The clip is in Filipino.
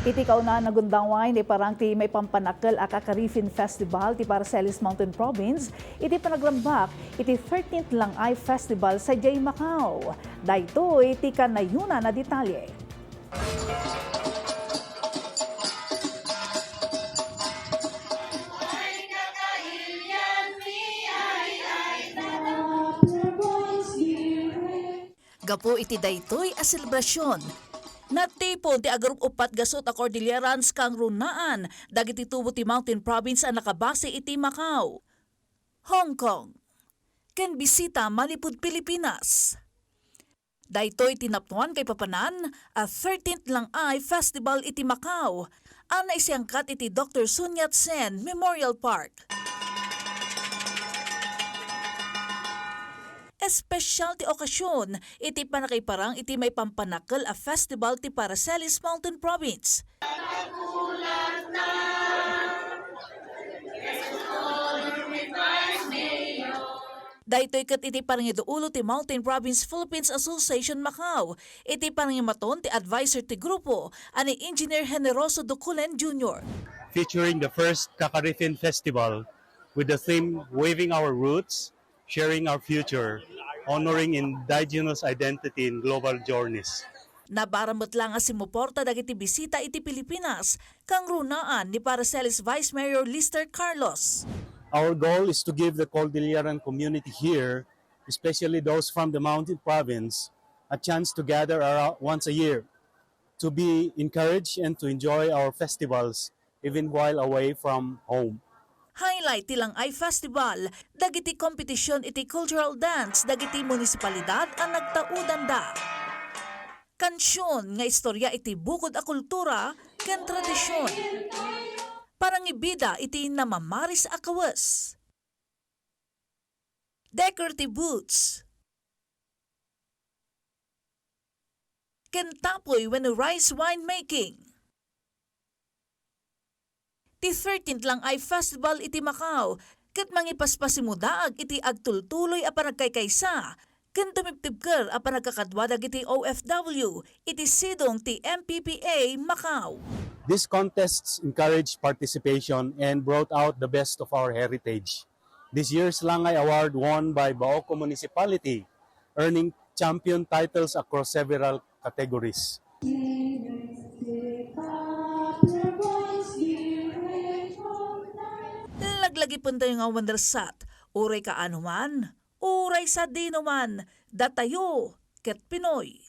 Iti kauna nagundangway ni parang ti may pampanakal a Kakarefin Festival ti Parcelis Mountain Province. Iti panaglambak iti 13th lang ay festival sa Macau. Dayto iti kanayuna na detalye. Gapo iti daytoy a selebrasyon. Natipon ti agarup upat gasot a Cordillerans kang runaan dagiti tubo ti Mountain Province a nakabase iti Macau, Hong Kong, ken bisita manipud Pilipinas. Daytoy tinapnuan kay papanan a 13th lang ay festival iti Macau, ana isiangkat iti Dr. Sun Yat-sen Memorial Park. Espesyal ti okasyon, iti panakaiparang iti may pampanakal a festival ti Parcelis Mountain Province. Daytoy ket iti parangiduulo ti Mountain Province Philippines Association Macau, iti parangimaton ti advisor ti grupo, ani Engineer Generoso Duculen Jr. Featuring the first Kakarefin Festival with the theme Waving Our Roots, Sharing Our Future, honoring indigenous identity in global journeys. Nabaramot lang nga simuporta dagiti bisita iti Pilipinas kang runaan ni Parcelis Vice Mayor Lister Carlos. Our goal is to give the Cordilleran community here, especially those from the Mountain Province, a chance to gather once a year, to be encouraged and to enjoy our festivals even while away from home. Highlight tilang ay festival, dagiti kompetisyon iti cultural dance, dagiti munisipalidad ang nagtaudan da. Kansyon nga istorya iti bukod a kultura ken tradisyon. Parangibida iti namamaris a kawas. Decorative booths. Ken tapoy when rice wine making. Ti 13th lang ay festival iti Macau, ket mangipaspasimudaag iti agtultuloy a panagkaykaysa, ken tumiptibker a panagkakadwadag iti OFW, iti sidong ti MPPA Macau. These contests encouraged participation and brought out the best of our heritage. This year's Langay Award won by Baoco Municipality, earning champion titles across several categories. Laglagi punta yung nga wandersat, uray ka anuman, uray sa dinuman, datayo, ket Pinoy.